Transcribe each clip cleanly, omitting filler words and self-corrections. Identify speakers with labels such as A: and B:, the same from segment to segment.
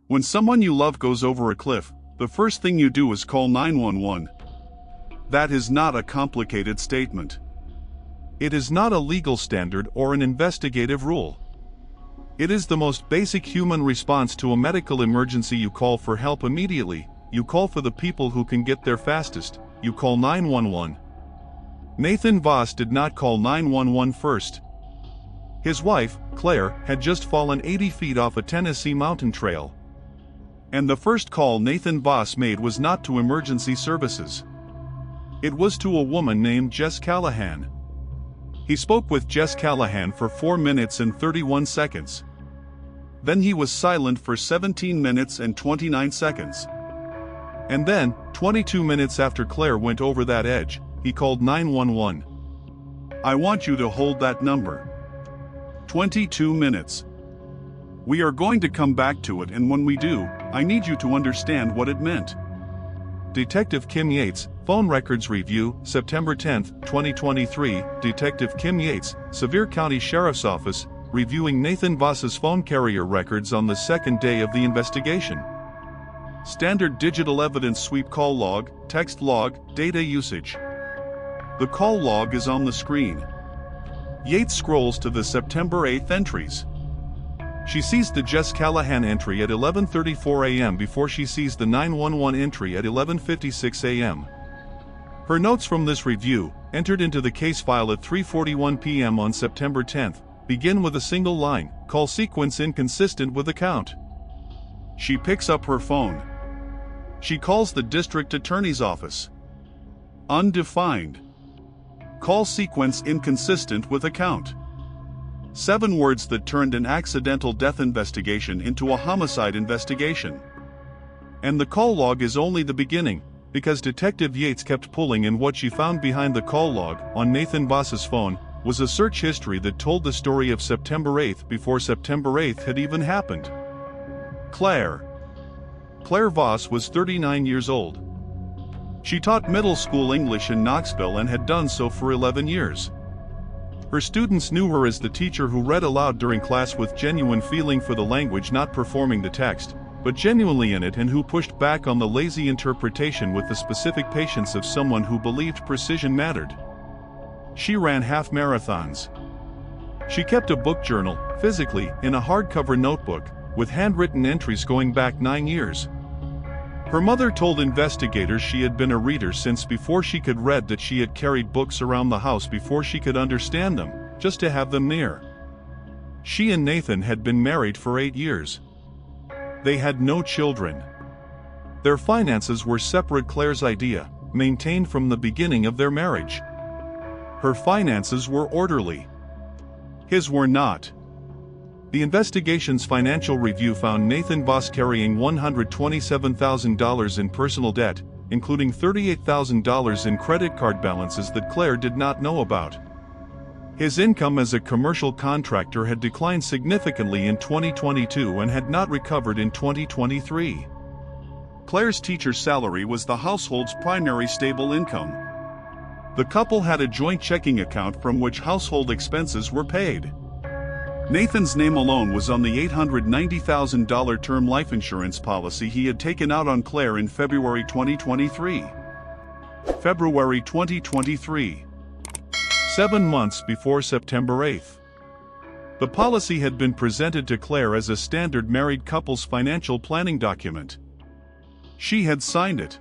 A: When someone you love goes over a cliff, the first thing you do is call 911. That is not a complicated statement.
B: It is not a legal standard or an investigative rule. It is the most basic human response to a medical emergency. You call for help immediately, you call for the people who can get there fastest, you call 911. Nathan Voss did not call 911 first. His wife, Claire, had just fallen 80 feet off a Tennessee mountain trail. And the first call Nathan Voss made was not to emergency services. It was to a woman named Jess Callahan. He spoke with Jess Callahan for 4 minutes and 31 seconds. Then he was silent for 17 minutes and 29 seconds. And then, 22 minutes after Claire went over that edge, he called 911.
A: I want you to hold that number. 22 minutes. We are going to come back to it, and when we do, I need you to understand what it meant.
B: Detective Kim Yates, Phone Records Review, September 10, 2023. Detective Kim Yates, Sevier County Sheriff's Office, reviewing Nathan Voss's phone carrier records on the second day of the investigation. Standard digital evidence sweep: call log, text log, data usage. The call log is on the screen. Yates scrolls to the September 8 entries. She sees the Jess Callahan entry at 11:34 a.m. before she sees the 911 entry at 11:56 a.m. Her notes from this review, entered into the case file at 3:41 p.m. on September 10, begin with a single line: call sequence inconsistent with account.
A: She picks up her phone. She calls the district attorney's office. Undefined. Call sequence inconsistent with account. 7 words that turned an accidental death investigation into a homicide investigation. And the call log is only the beginning, because Detective Yates kept pulling, and what she found behind the call log, on Nathan Voss's phone, was a search history that told the story of September 8th before September 8th had even happened. Claire Voss was 39 years old. She taught middle school English in Knoxville and had done so for 11 years. Her students knew her as the teacher who read aloud during class with genuine feeling for the language, not performing the text, but genuinely in it, and who pushed back on the lazy interpretation with the specific patience of someone who believed precision mattered. She ran half marathons. She kept a book journal, physically, in a hardcover notebook, with handwritten entries going back 9 years. Her mother told investigators she had been a reader since before she could read, that she had carried books around the house before she could understand them, just to have them near. She and Nathan had been married for 8 years. They had no children. Their finances were separate. Claire's idea, maintained from the beginning of their marriage. Her finances were orderly. His were not. The investigation's financial review found Nathan Voss carrying $127,000 in personal debt, including $38,000 in credit card balances that Claire did not know about. His income as a commercial contractor had declined significantly in 2022 and had not recovered in 2023. Claire's teacher's salary was the household's primary stable income. The couple had a joint checking account from which household expenses were paid. Nathan's name alone was on the $890,000 term life insurance policy he had taken out on Claire in February 2023. February 2023. 7 months before September 8th. The policy had been presented to Claire as a standard married couple's financial planning document. She had signed it.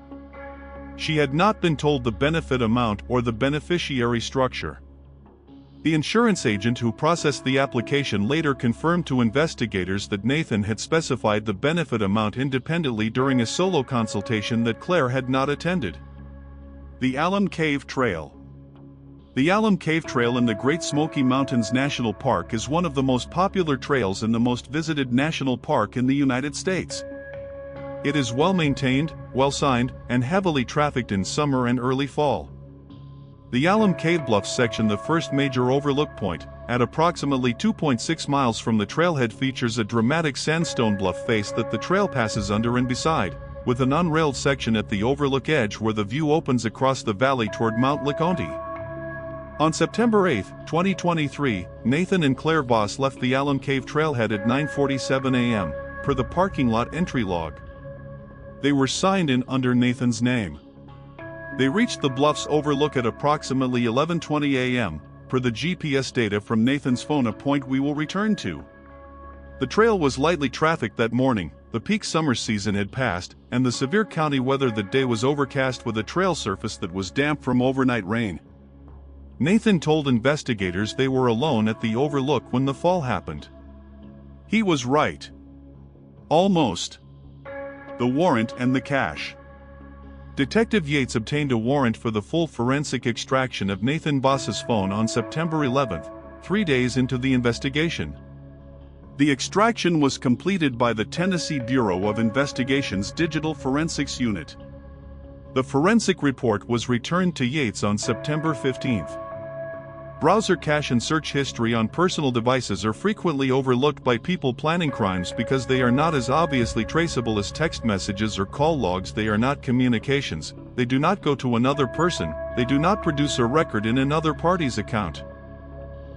A: She had not been told the benefit amount or the beneficiary structure. The insurance agent who processed the application later confirmed to investigators that Nathan had specified the benefit amount independently during a solo consultation that Claire had not attended. The Alum Cave Trail. The Alum Cave Trail in the Great Smoky Mountains National Park is one of the most popular trails and the most visited national park in the United States. It is well-maintained, well-signed, and heavily trafficked in summer and early fall. The Alum Cave Bluffs section, the first major overlook point, at approximately 2.6 miles from the trailhead, features a dramatic sandstone bluff face that the trail passes under and beside, with an unrailed section at the overlook edge where the view opens across the valley toward Mount LeConte. On September 8, 2023, Nathan and Claire Voss left the Alum Cave trailhead at 9:47 a.m.,
B: per the parking lot entry log. They were signed in under Nathan's name. They reached the bluff's overlook at approximately 11:20 a.m., per the GPS data from Nathan's phone, a point we will return to. The trail was lightly trafficked that morning, the peak summer season had passed, and the severe county weather that day was overcast with a trail surface that was damp from overnight rain. Nathan told investigators they were alone at the overlook when the fall happened. He was right. Almost. The warrant and the cash. Detective Yates obtained a warrant for the full forensic extraction of Nathan Voss's phone on September 11, 3 days into the investigation. The extraction was completed by the Tennessee Bureau of Investigation's Digital Forensics Unit. The forensic report was returned to Yates on September 15. Browser cache and search history on personal devices are frequently overlooked by people planning crimes because they are not as obviously traceable as text messages or call logs. They are not communications, they do not go to another person, they do not produce a record in another party's account.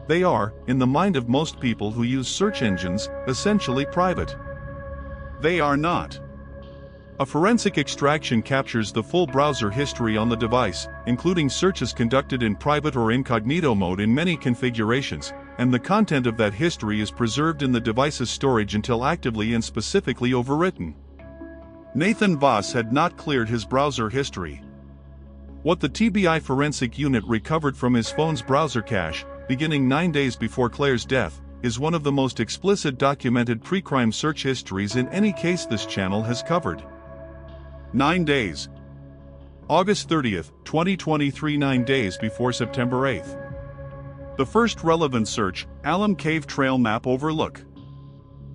B: They are, in the mind of most people who use search engines, essentially private. They are not. A forensic extraction captures the full browser history on the device, including searches conducted in private or incognito mode in many configurations, and the content of that history is preserved in the device's storage until actively and specifically overwritten. Nathan Voss had not cleared his browser history. What the TBI forensic unit recovered from his phone's browser cache, beginning 9 days before Claire's death, is one of the most explicit documented pre-crime search histories in any case this channel has covered. 9 days. August 30, 2023, 9 days before September 8th. The first relevant search, Alum Cave Trail Map Overlook.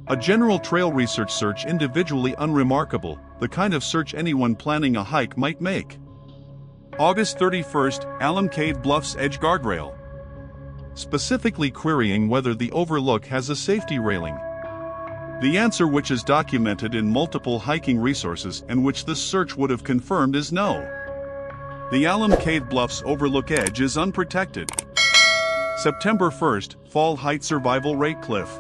B: A general trail research search, individually unremarkable, the kind of search anyone planning a hike might make. August 31st, Alum Cave Bluffs Edge Guardrail. Specifically querying whether the overlook has a safety railing. The answer, which is documented in multiple hiking resources and which this search would have confirmed, is no. The Alum Cave Bluffs Overlook Edge is unprotected. September 1st, Fall Height Survival Rate Cliff.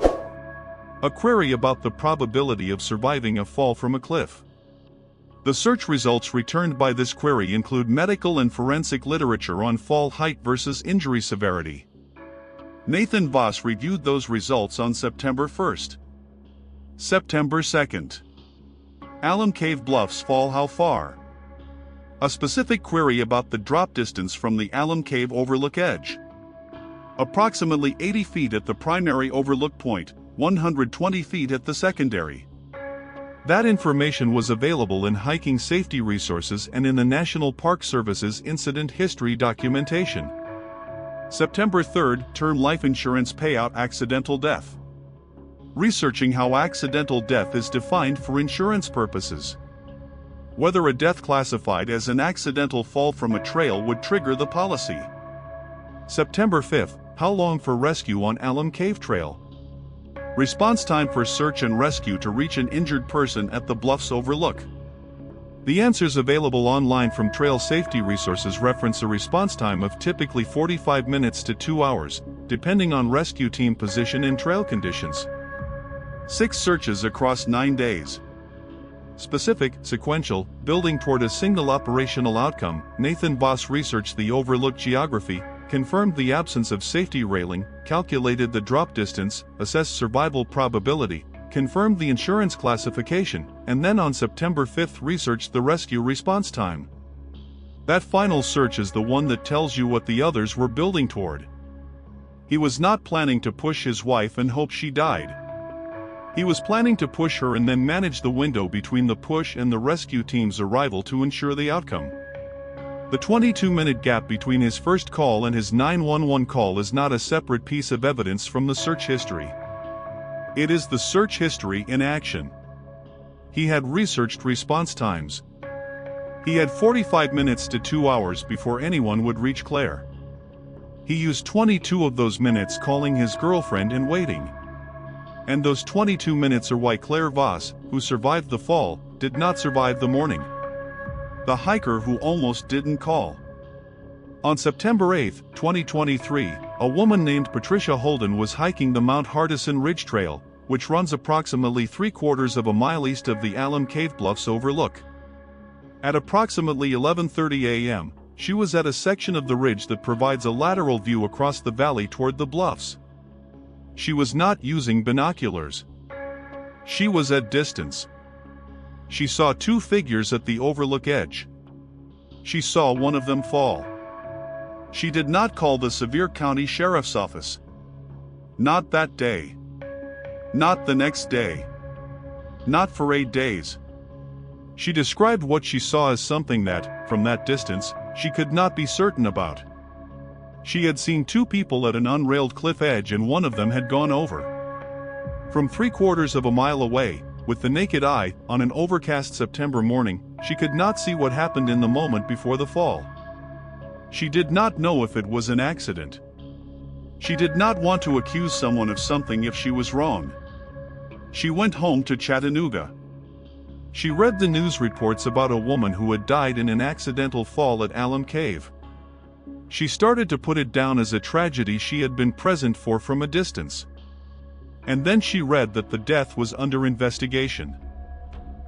B: A query about the probability of surviving a fall from a cliff. The search results returned by this query include medical and forensic literature on fall height versus injury severity. Nathan Voss reviewed those results on September 1st. September 2nd. Alum Cave Bluffs Fall How Far? A specific query about the drop distance from the Alum Cave Overlook Edge. Approximately 80 feet at the primary overlook point, 120 feet at the secondary. That information was available in hiking safety resources and in the National Park Service's incident history documentation. September 3rd, Term Life Insurance Payout Accidental Death. Researching how accidental death is defined for insurance purposes. Whether a death classified as an accidental fall from a trail would trigger the policy. September 5th, How long for rescue on Alum Cave Trail? Response time for search and rescue to reach an injured person at the Bluffs Overlook. The answers available online from trail safety resources reference a response time of typically 45 minutes to 2 hours, depending on rescue team position and trail conditions. 6 searches across 9 days. Specific, sequential, building toward a single operational outcome. Nathan Voss researched the overlook geography, confirmed the absence of safety railing, calculated the drop distance, assessed survival probability, confirmed the insurance classification, and then on September 5th researched the rescue response time. That final search is the one that tells you what the others were building toward. He was not planning to push his wife and hope she died. He was planning to push her and then manage the window between the push and the rescue team's arrival to ensure the outcome. The 22-minute gap between his first call and his 911 call is not a separate piece of evidence from the search history. It is the search history in action. He had researched response times. He had 45 minutes to 2 hours before anyone would reach Claire. He used 22 of those minutes calling his girlfriend and waiting. And those 22 minutes are why Claire Voss, who survived the fall, did not survive the morning. The hiker who almost didn't call. On September 8, 2023, a woman named Patricia Holden was hiking the Mount Hardison Ridge Trail, which runs approximately 3/4 of a mile east of the Alum Cave Bluffs overlook. At approximately 11:30 a.m., she was at a section of the ridge that provides a lateral view across the valley toward the bluffs. She was not using binoculars. She was at distance. She saw two figures at the overlook edge. She saw one of them fall. She did not call the Sevier County Sheriff's Office. Not that day. Not the next day. Not for 8 days. She described what she saw as something that, from that distance, she could not be certain about. She had seen two people at an unrailed cliff edge and one of them had gone over. From 3/4 of a mile away, with the naked eye, on an overcast September morning, she could not see what happened in the moment before the fall. She did not know if it was an accident. She did not want to accuse someone of something if she was wrong. She went home to Chattanooga. She read the news reports about a woman who had died in an accidental fall at Alum Cave. She started to put it down as a tragedy she had been present for from a distance. And then she read that the death was under investigation.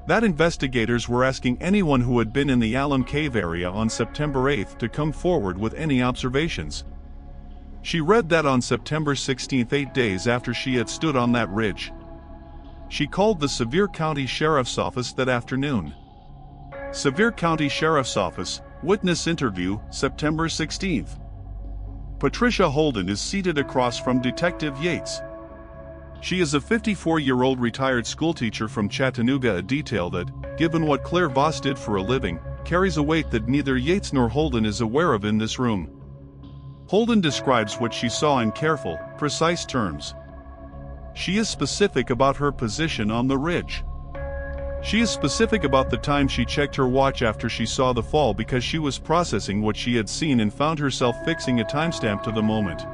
B: That investigators were asking anyone who had been in the Alum Cave area on September 8th to come forward with any observations. She read that on September 16th, 8 days after she had stood on that ridge. She called the Sevier County Sheriff's Office that afternoon. Sevier County Sheriff's Office, witness interview, September 16th. Patricia Holden is seated across from Detective Yates. She is a 54-year-old retired schoolteacher from Chattanooga, a detail that, given what Claire Voss did for a living, carries a weight that neither Yates nor Holden is aware of in this room. Holden describes what she saw in careful, precise terms. She is specific about her position on the ridge. She is specific about the time she checked her watch after she saw the fall because she was processing what she had seen and found herself fixing a timestamp to the moment.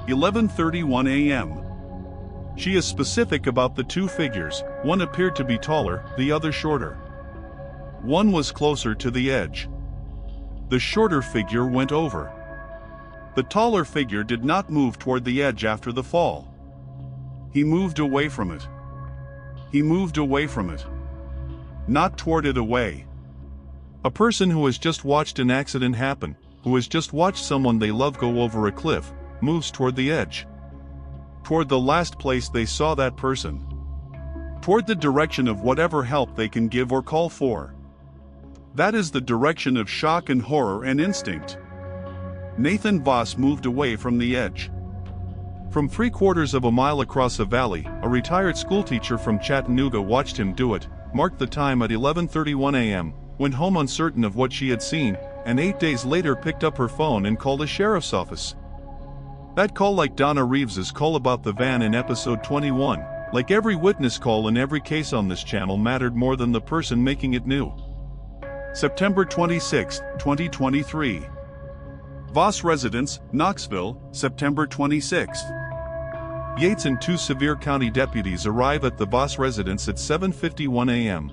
B: 11:31 a.m. She is specific about the two figures. One appeared to be taller, the other shorter. One was closer to the edge. The shorter figure went over. The taller figure did not move toward the edge after the fall. He moved away from it. He moved away from it. Not toward it, away. A person who has just watched an accident happen, who has just watched someone they love go over a cliff, moves toward the edge. Toward the last place they saw that person. Toward the direction of whatever help they can give or call for. That is the direction of shock and horror and instinct. Nathan Voss moved away from the edge. From 3/4 of a mile across a valley, a retired schoolteacher from Chattanooga watched him do it, marked the time at 11:31 a.m., went home uncertain of what she had seen, and 8 days later picked up her phone and called a sheriff's office. That call, like Donna Reeves's call about the van in episode 21, like every witness call in every case on this channel, mattered more than the person making it knew. September 26, 2023. Voss residence, Knoxville, September 26th. Yates and two Sevier County deputies arrive at the Voss residence at 7:51 a.m.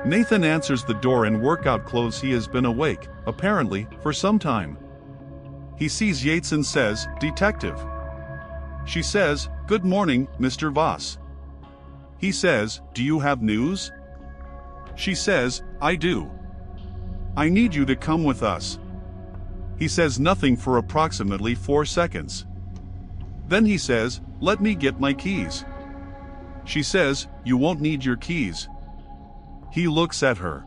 B: Nathan answers the door in workout clothes. He has been awake, apparently, for some time. He sees Yates and says, "Detective." She says, "Good morning, Mr. Voss." He says, "Do you have news?" She says, "I do. I need you to come with us." He says nothing for approximately 4 seconds. Then he says, "Let me get my keys." She says, "You won't need your keys." He looks at her.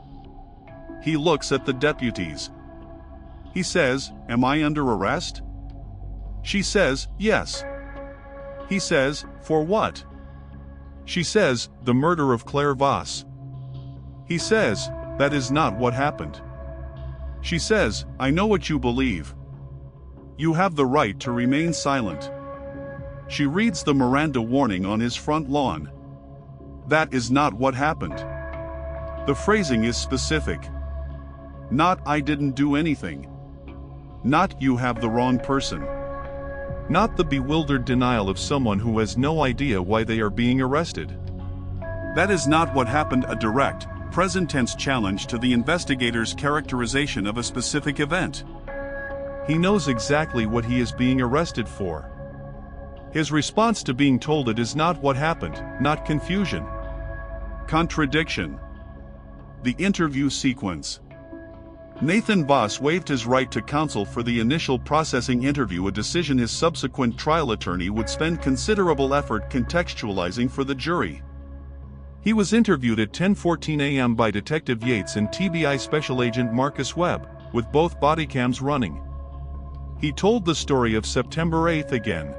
B: He looks at the deputies. He says, "Am I under arrest?" She says, "Yes." He says, "For what?" She says, "The murder of Claire Voss." He says, "That is not what happened." She says, "I know what you believe. You have the right to remain silent." She reads the Miranda warning on his front lawn. That is not what happened. The phrasing is specific. Not "I didn't do anything." Not "you have the wrong person." Not the bewildered denial of someone who has no idea why they are being arrested. That is not what happened. A direct, present tense challenge to the investigator's characterization of a specific event. He knows exactly what he is being arrested for. His response to being told it is not what happened, not confusion.
A: Contradiction. The interview sequence. Nathan Voss waived his right to counsel for the initial processing interview, a decision his subsequent trial attorney would spend considerable effort contextualizing for the jury. He was interviewed at 10:14 a.m. by Detective Yates and TBI Special Agent Marcus Webb, with both body cams running. He told the story of September 8th again.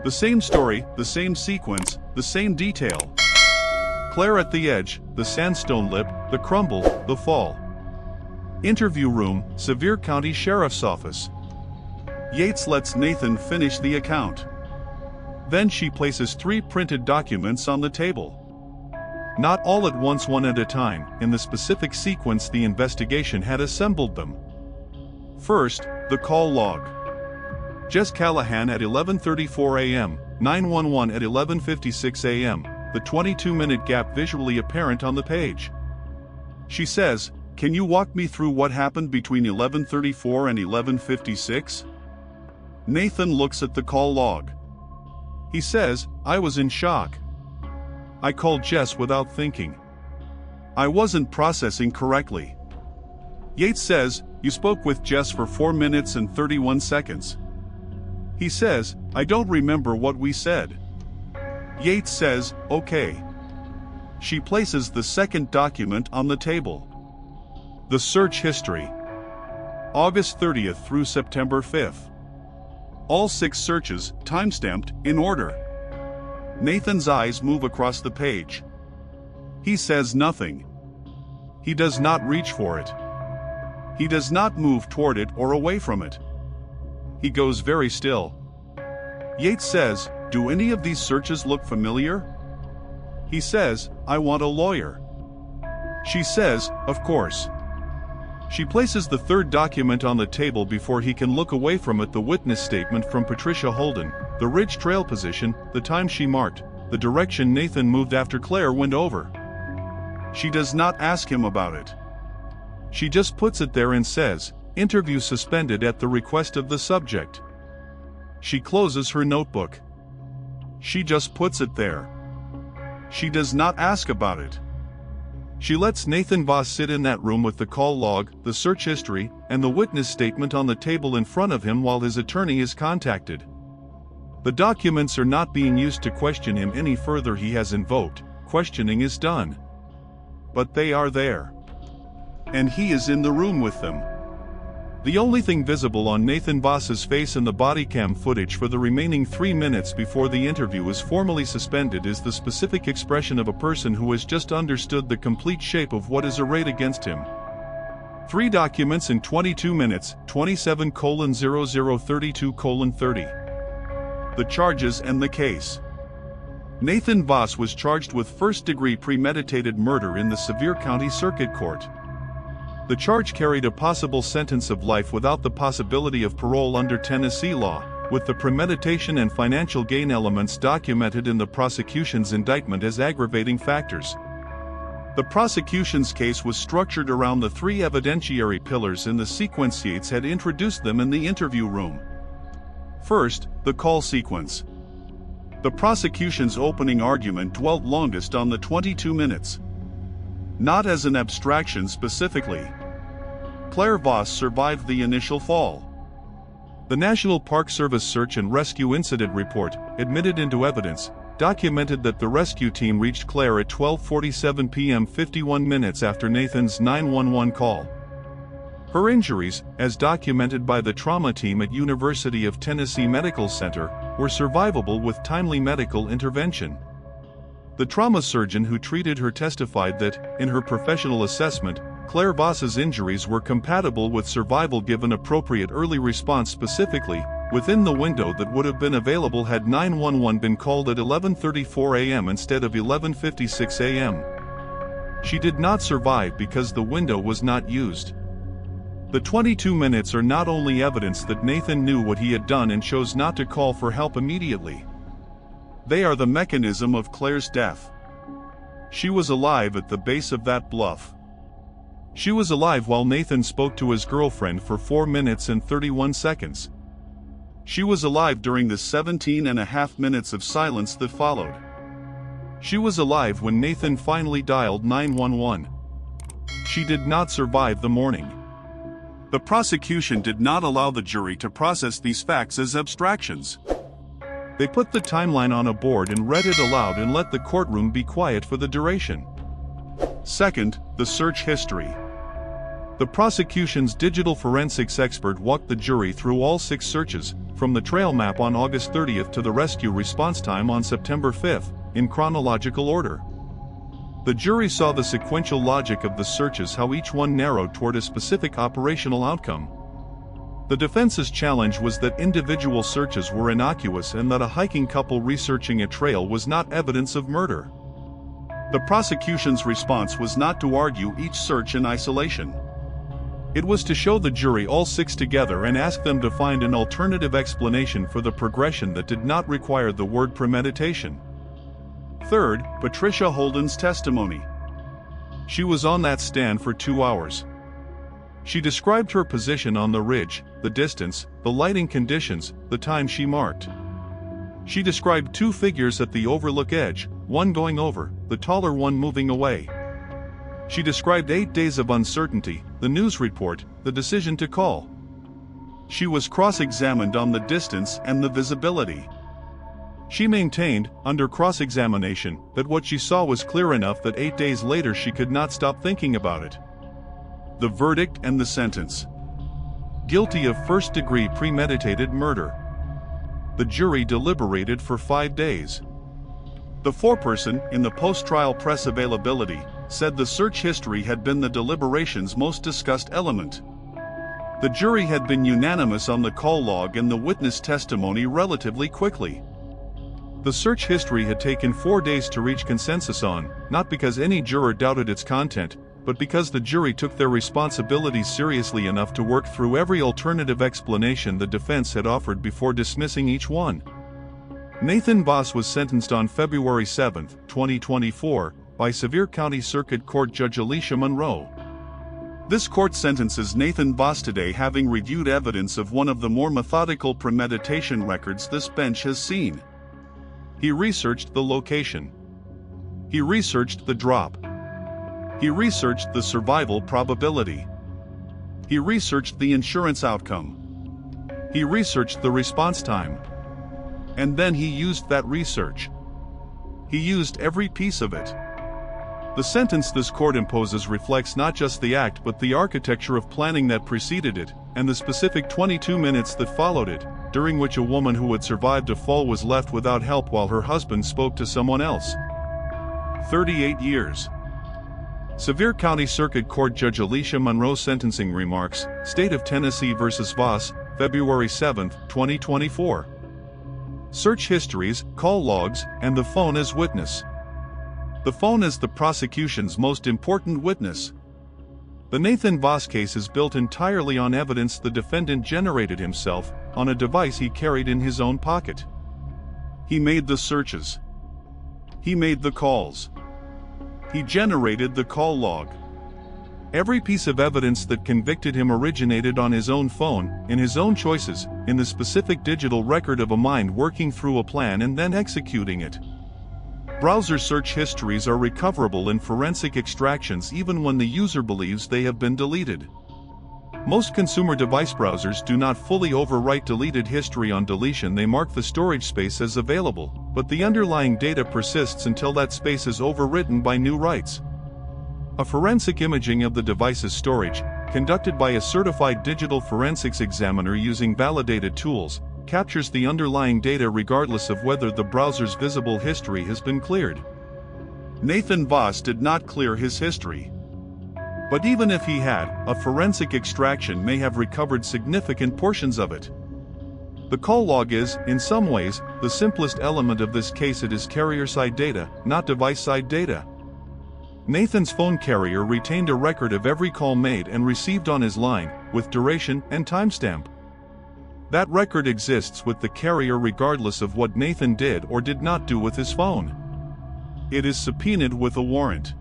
A: The same story, the same sequence, the same detail. Claire at the edge, the sandstone lip, the crumble, the fall. Interview room, Sevier County Sheriff's Office. Yates lets Nathan finish the account. Then she places 3 printed documents on the table. Not all at once, one at a time, in the specific sequence the investigation had assembled them. First, the call log. Jess Callahan at 11:34 a.m., 911 at 11:56 a.m., the 22-minute gap visually apparent on the page. She says, "Can you walk me through what happened between 11:34 and 11:56? Nathan looks at the call log. He says, "I was in shock. I called Jess without thinking. I wasn't processing correctly." Yates says, "You spoke with Jess for 4 minutes and 31 seconds. He says, "I don't remember what we said." Yates says, "Okay." She places the second document on the table. The search history. August 30th through September 5th. All 6 searches, timestamped, in order. Nathan's eyes move across the page. He says nothing. He does not reach for it. He does not move toward it or away from it. He goes very still. Yates says, "Do any of these searches look familiar?" He says, "I want a lawyer." She says, "Of course." She places the third document on the table before he can look away from it, the witness statement from Patricia Holden, the ridge trail position, the time she marked, the direction Nathan moved after Claire went over. She does not ask him about it. She just puts it there and says, "Interview suspended at the request of the subject." She closes her notebook. She just puts it there. She does not ask about it. She lets Nathan Voss sit in that room with the call log, the search history, and the witness statement on the table in front of him while his attorney is contacted. The documents are not being used to question him any further. He has invoked, questioning is done. But they are there. And he is in the room with them. The only thing visible on Nathan Voss's face in the body cam footage for the remaining 3 minutes before the interview is formally suspended is the specific expression of a person who has just understood the complete shape of what is arrayed against him. 3 documents in 22 minutes, 27:0032:30. The charges and the case. Nathan Voss was charged with first-degree premeditated murder in the Sevier County Circuit Court. The charge carried a possible sentence of life without the possibility of parole under Tennessee law, with the premeditation and financial gain elements documented in the prosecution's indictment as aggravating factors. The prosecution's case was structured around the 3 evidentiary pillars in the sequence Yates had introduced them in the interview room. First, the call sequence. The prosecution's opening argument dwelt longest on the 22 minutes. Not as an abstraction specifically. Claire Voss survived the initial fall. The National Park Service Search and Rescue Incident Report, admitted into evidence, documented that the rescue team reached Claire at 12:47 p.m. 51 minutes after Nathan's 911 call. Her injuries, as documented by the trauma team at University of Tennessee Medical Center, were survivable with timely medical intervention. The trauma surgeon who treated her testified that, in her professional assessment, Claire Voss's injuries were compatible with survival given appropriate early response, specifically, within the window that would have been available had 911 been called at 11:34 a.m. instead of 11:56 a.m. She did not survive because the window was not used. The 22 minutes are not only evidence that Nathan knew what he had done and chose not to call for help immediately. They are the mechanism of Claire's death. She was alive at the base of that bluff. She was alive while Nathan spoke to his girlfriend for 4 minutes and 31 seconds. She was alive during the 17.5 minutes of silence that followed.
B: She was alive when Nathan finally dialed 911. She did not survive the morning.
A: The prosecution did not allow the jury to process these facts as abstractions.
B: They put the timeline on a board and read it aloud and let the courtroom be quiet for the duration.
A: Second, the search history.
B: The prosecution's digital forensics expert walked the jury through all 6 searches, from the trail map on August 30th to the rescue response time on September 5th, in chronological order. The jury saw the sequential logic of the searches, how each one narrowed toward a specific operational outcome. The defense's challenge was that individual searches were innocuous and that a hiking couple researching a trail was not evidence of murder.
A: The prosecution's response was not to argue each search in isolation.
B: It was to show the jury all 6 together and ask them to find an alternative explanation for the progression that did not require the word premeditation.
A: Third, Patricia Holden's testimony.
B: She was on that stand for 2 hours. She described her position on the ridge, the distance, the lighting conditions, the time she marked. She described 2 figures at the overlook edge, one going over, the taller one moving away. She described 8 days of uncertainty, the news report, the decision to call.
A: She was cross-examined on the distance and the visibility.
B: She maintained, under cross-examination, that what she saw was clear enough that 8 days later she could not stop thinking about it.
A: The verdict and the sentence.
B: Guilty of first-degree premeditated murder. The jury deliberated for 5 days.
A: The foreperson, in the post-trial press availability, said the search history had been the deliberation's most discussed element. The jury had been unanimous on the call log and the witness testimony relatively quickly.
B: The search history had taken 4 days to reach consensus on, not because any juror doubted its content, but because the jury took their responsibilities seriously enough to work through every alternative explanation the defense had offered before dismissing each one. Nathan Voss was sentenced on February 7, 2024, by Sevier County Circuit Court Judge Alicia Monroe.
A: This court sentences Nathan Voss today, having reviewed evidence of one of the more methodical premeditation records this bench has seen. He researched the location. He researched the drop. He researched the survival probability. He researched the insurance outcome. He researched the response time. And then he used that research. He used every piece of it. The sentence this court imposes reflects not just the act but the architecture of planning that preceded it, and the specific 22 minutes that followed it, during which a woman who had survived a fall was left without help while her husband spoke to someone else. 38 years.
B: Sevier County Circuit Court Judge Alicia Monroe sentencing remarks, State of Tennessee v. Voss, February 7, 2024. Search histories, call logs, and the phone as witness. The phone is the prosecution's most important witness. The Nathan Voss case is built entirely on evidence the defendant generated himself, on a device he carried in his own pocket.
A: He made the searches. He made the calls. He generated the call log.
B: Every piece of evidence that convicted him originated on his own phone, in his own choices, in the specific digital record of a mind working through a plan and then executing it. Browser search histories are recoverable in forensic extractions even when the user believes they have been deleted. Most consumer device browsers do not fully overwrite deleted history on deletion. They mark the storage space as available, but the underlying data persists until that space is overwritten by new writes. A forensic imaging of the device's storage, conducted by a certified digital forensics examiner using validated tools, captures the underlying data regardless of whether the browser's visible history has been cleared.
A: Nathan Voss did not clear his history. But even if he had, a forensic extraction may have recovered significant portions of it. The call log is, in some ways, the simplest element of this case. It is carrier-side data, not device-side data. Nathan's phone carrier retained a record of every call made and received on his line, with duration and timestamp. That record exists with the carrier regardless of what Nathan did or did not do with his phone. It is subpoenaed with a warrant.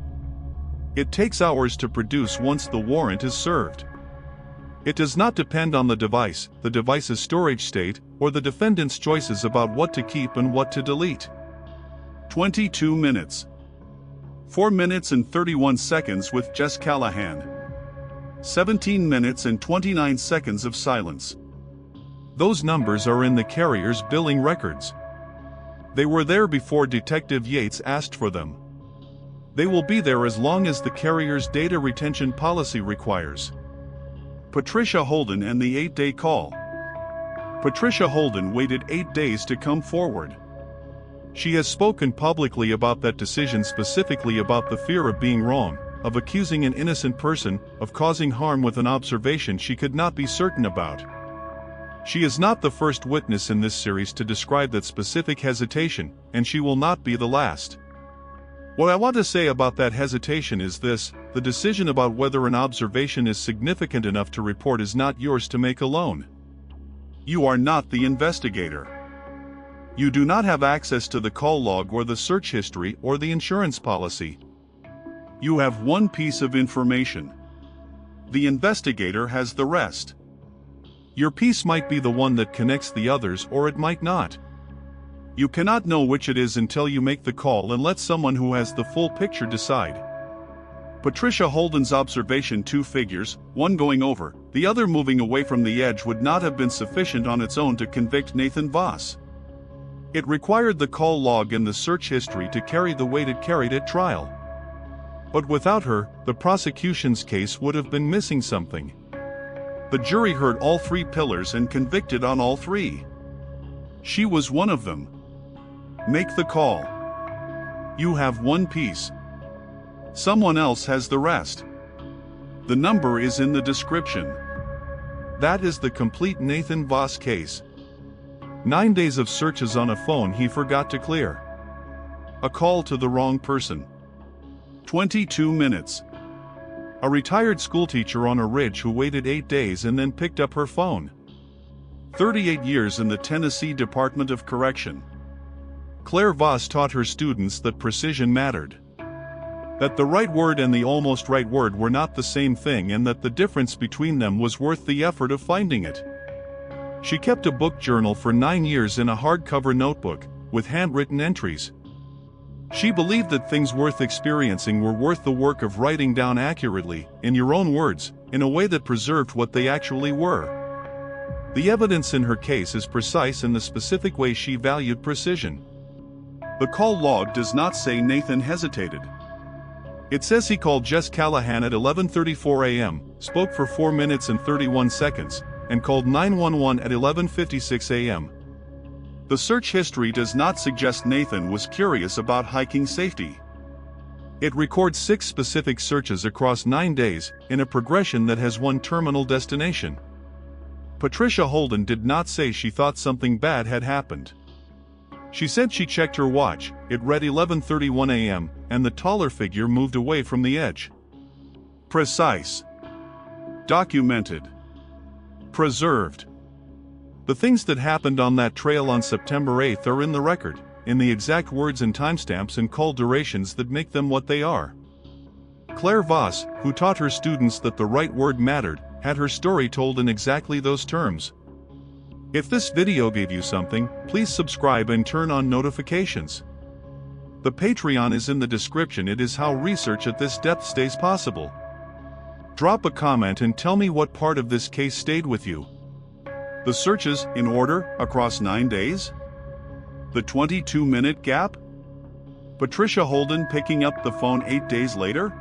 A: It takes hours to produce once the warrant is served.
B: It does not depend on the device's storage state, or the defendant's choices about what to keep and what to delete.
A: 22 minutes. 4 minutes and 31 seconds with Jess Callahan. 17 minutes and 29 seconds of silence.
B: Those numbers are in the carrier's billing records. They were there before Detective Yates asked for them. They will be there as long as the carrier's data retention policy requires.
A: Patricia Holden and the 8-day call. Patricia Holden waited 8 days to come forward.
B: She has spoken publicly about that decision, specifically about the fear of being wrong, of accusing an innocent person, of causing harm with an observation she could not be certain about. She is not the first witness in this series to describe that specific hesitation, and she will not be the last. What I want to say about that hesitation is this: the decision about whether an observation is significant enough to report is not yours to make alone.
A: You are not the investigator. You do not have access to the call log or the search history or the insurance policy. You have one piece of information. The investigator has the rest.
B: Your piece might be the one that connects the others, or it might not.
A: You cannot know which it is until you make the call and let someone who has the full picture decide. Patricia Holden's observation, 2 figures, one going over, the other moving away from the edge, would not have been sufficient on its own to convict Nathan Voss. It required the call log and the search history to carry the weight it carried at trial.
B: But without her, the prosecution's case would have been missing something.
A: The jury heard all 3 pillars and convicted on all 3. She was one of them. Make the call. You have one piece. Someone else has the rest. The number is in the description.
B: That is the complete Nathan Voss case. 9 days of searches on a phone he forgot to clear.
A: A call to the wrong person. 22 minutes.
B: A retired schoolteacher on a ridge who waited 8 days and then picked up her phone.
A: 38 years in the Tennessee Department of Correction.
B: Claire Voss taught her students that precision mattered. That the right word and the almost right word were not the same thing, and that the difference between them was worth the effort of finding it. She kept a book journal for 9 years in a hardcover notebook, with handwritten entries. She believed that things worth experiencing were worth the work of writing down accurately, in your own words, in a way that preserved what they actually were. The evidence in her case is precise in the specific way she valued precision.
A: The call log does not say Nathan hesitated.
B: It says he called Jess Callahan at 11:34 a.m., spoke for 4 minutes and 31 seconds, and called 911 at 11:56 a.m.
A: The search history does not suggest Nathan was curious about hiking safety.
B: It records 6 specific searches across 9 days, in a progression that has one terminal destination. Patricia Holden did not say she thought something bad had happened. She said she checked her watch, it read 11:31 a.m., and the taller figure moved away from the edge.
A: Precise. Documented. Preserved.
B: The things that happened on that trail on September 8th are in the record, in the exact words and timestamps and call durations that make them what they are. Claire Voss, who taught her students that the right word mattered, had her story told in exactly those terms. If this video gave you something, please subscribe and turn on notifications. The Patreon is in the description. It is how research at this depth stays possible. Drop a comment and tell me what part of this case stayed with you.
A: The searches, in order, across 9 days? The 22-minute gap? Patricia Holden picking up the phone 8 days later?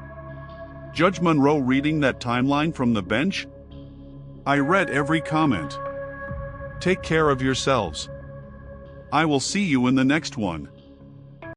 A: Judge Monroe reading that timeline from the bench? I read every comment.
B: Take care of yourselves.
A: I will see you in the next one.